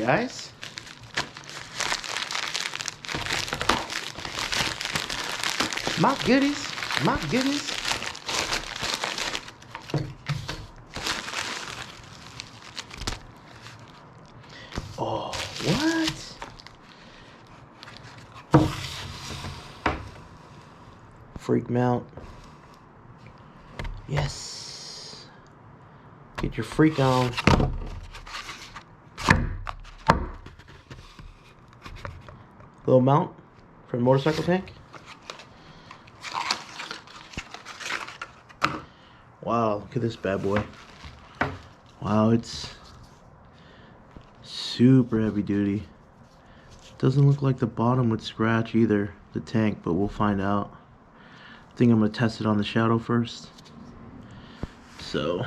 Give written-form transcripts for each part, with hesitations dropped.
guys. My goodies, my goodies. Oh, what? Freakmount. Yes. Get your freak on. Little mount for the motorcycle tank. Wow, look at this bad boy. Wow, it's super heavy duty. Doesn't look like the bottom would scratch either, the tank, but we'll find out. I think I'm gonna test it on the shadow first. So,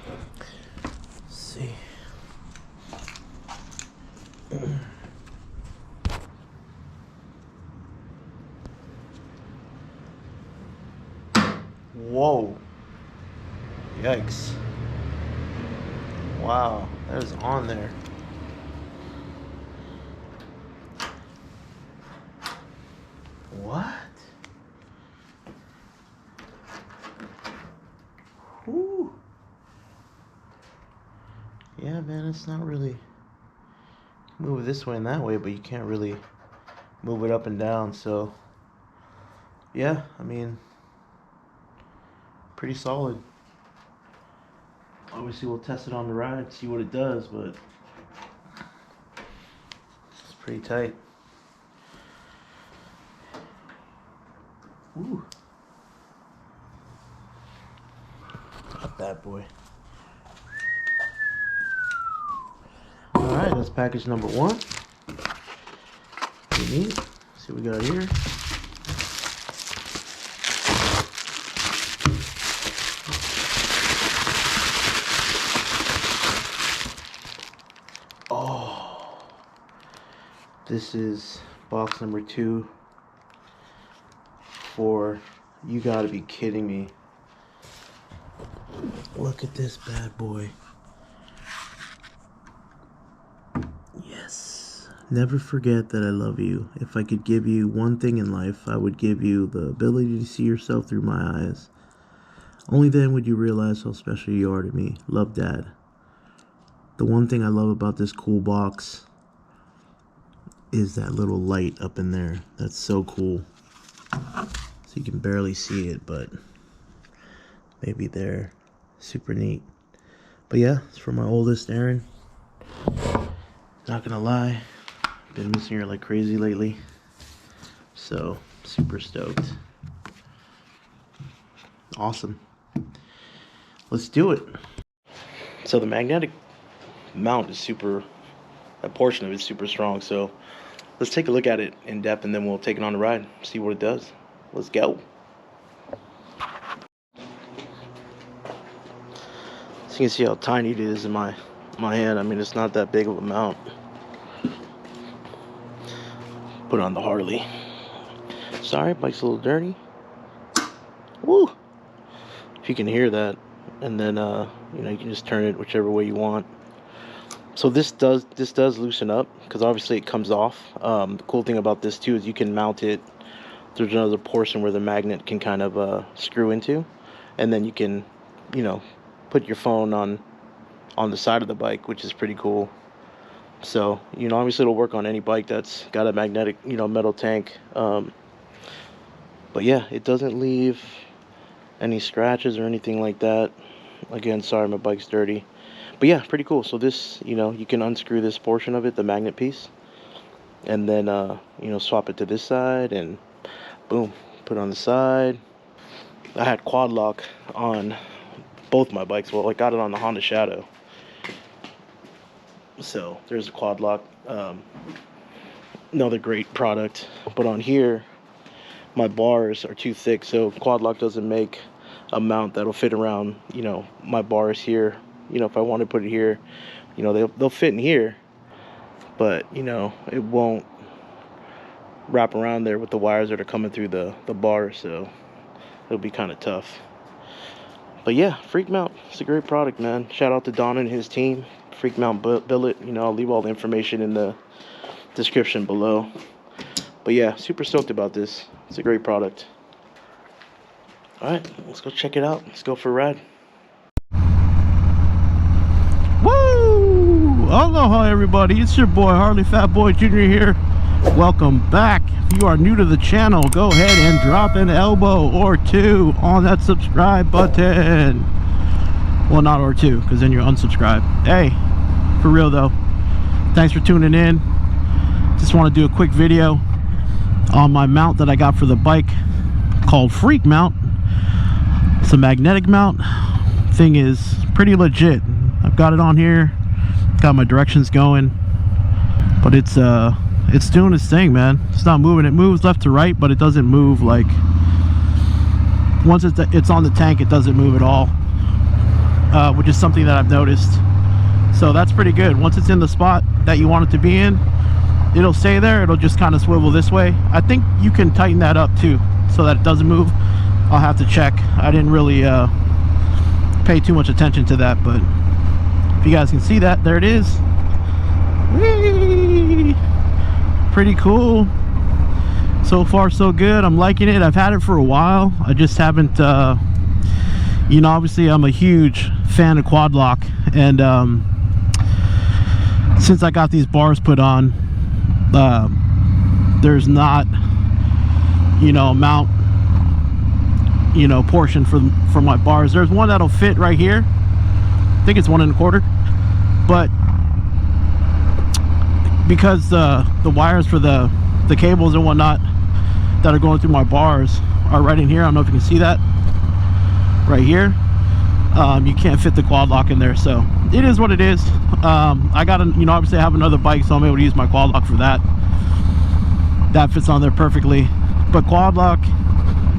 let's see. Whoa. Yikes. Wow, that is on there. What? Whew. Yeah, man, it's not really move it this way and that way, but you can't really move it up and down. So, yeah, I mean, pretty solid. Obviously, we'll test it on the ride, see what it does, but it's pretty tight. Ooh. Got that boy. Alright, that's package number 1. Pretty neat. See what we got here. Oh, this is box number 2 for, you gotta be kidding me. Look at this bad boy. Yes. Never forget that I love you. If I could give you one thing in life, I would give you the ability to see yourself through my eyes. Only then would you realize how special you are to me. Love, Dad. The one thing I love about this cool box is that little light up in there. That's so cool. So you can barely see it, but maybe there. Super neat. But yeah, it's for my oldest, Aaron. Not gonna lie, been missing her like crazy lately. So, super stoked. Awesome. Let's do it. So the magnetic mount is super, that portion of it is super strong. So let's take a look at it in depth and then we'll take it on a ride, see what it does. Let's go. So you can see how tiny it is in my hand. I mean, it's not that big of a mount. Put it on the Harley. Sorry, bike's a little dirty. Woo! If you can hear that. And then you know, you can just turn it whichever way you want. So this does loosen up because obviously it comes off. The cool thing about this too is you can mount it. There's another portion where the magnet can kind of screw into, and then you can, you know, put your phone on the side of the bike, which is pretty cool. So, you know, obviously it'll work on any bike that's got a magnetic, you know, metal tank. But yeah, it doesn't leave any scratches or anything like that. Again, sorry, my bike's dirty. But yeah, pretty cool. So this, you know, you can unscrew this portion of it, the magnet piece, and then, you know, swap it to this side and boom, put it on the side. I had quad lock on both my bikes. Well, I got it on the Honda Shadow. So there's a quad lock. Another great product. But on here, my bars are too thick, so quad lock doesn't make a mount that'll fit around, you know, my bars here. You know, if I want to put it here, you know, they'll fit in here, but you know, it won't wrap around there with the wires that are coming through the bar, so it'll be kind of tough. But yeah, Freakmount, it's a great product, man. Shout out to Don and his team Freakmount Billet. You know, I'll leave all the information in the description below. But yeah, super stoked about this. It's a great product. Alright, let's go check it out. Let's go for a ride. Woo! Aloha everybody, it's your boy Harley Fatboy Jr. here. Welcome back. If you are new to the channel, go ahead and drop an elbow or two on that subscribe button. Well, not or two, because then you're unsubscribed. Hey, for real though, thanks for tuning in. Just want to do a quick video on my mount that I got for the bike called Freakmount. It's a magnetic mount. Thing is pretty legit. I've got it on here, got my directions going, but it's doing its thing, man. It's not moving. It moves left to right, but it doesn't move like, once it's on the tank, it doesn't move at all, which is something that I've noticed. So that's pretty good. Once it's in the spot that you want it to be in, it'll stay there. It'll just kind of swivel this way. I think you can tighten that up too so that it doesn't move. I'll have to check. I didn't really pay too much attention to that, but if you guys can see that, there it is. Whee! Pretty cool. So far so good. I'm liking it. I've had it for a while. I just haven't you know, obviously I'm a huge fan of quad lock, and since I got these bars put on, there's not, you know, a mount, you know, portion for my bars. There's one that'll fit right here. I think it's 1 1/4, but because the wires for the cables and whatnot that are going through my bars are right in here. I don't know if you can see that right here. You can't fit the quad lock in there, so it is what it is. I gotta, you know, obviously I have another bike, so I'm able to use my quad lock for that. That fits on there perfectly, but quad lock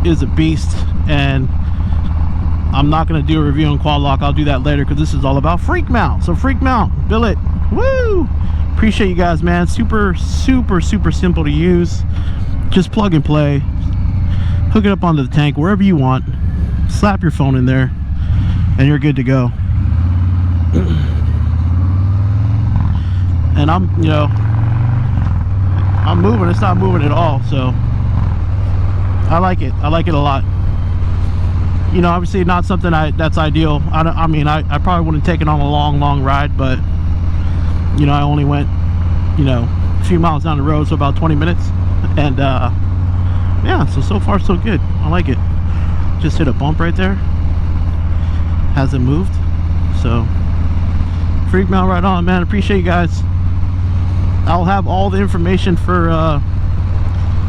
is a beast, and I'm not going to do a review on quad lock. I'll do that later, because this is all about Freakmount. So Freakmount Billet, woo! Appreciate you guys, man. Super simple to use. Just plug and play, hook it up onto the tank wherever you want, slap your phone in there, and you're good to go. And I'm, you know, I'm moving. It's not moving at all, so I like it. I like it a lot. You know, obviously not something that's ideal. I mean, I probably wouldn't take it on a long ride, but you know, I only went, you know, a few miles down the road, so about 20 minutes, and yeah, so far so good. I like it. Just hit a bump right there, hasn't moved. So Freakmount right on, man. Appreciate you guys. I'll have all the information for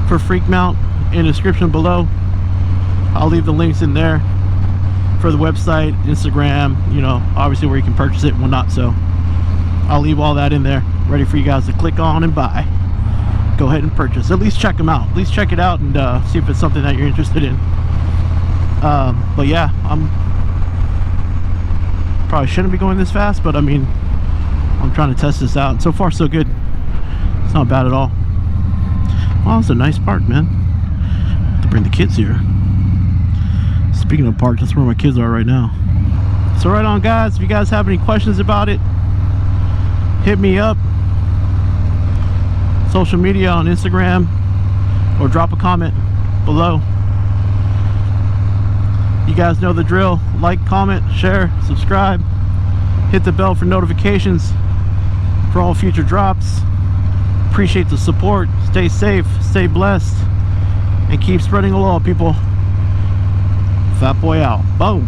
Freakmount in the description below. I'll leave the links in there for the website, Instagram, you know, obviously where you can purchase it and whatnot. So I'll leave all that in there, ready for you guys to click on and buy. Go ahead and purchase. At least check them out. At least check it out and see if it's something that you're interested in. But yeah, I'm probably shouldn't be going this fast, but I mean, I'm trying to test this out. So far so good. It's not bad at all. Well, it's a nice park, man. Have to bring the kids here. Speaking of park, that's where my kids are right now. So right on, guys. If you guys have any questions about it, hit me up. Social media on Instagram, or drop a comment below. You guys know the drill. Like, comment, share, subscribe. Hit the bell for notifications for all future drops. Appreciate the support. Stay safe, stay blessed, and keep spreading the love, people. Fatboy out. Boom.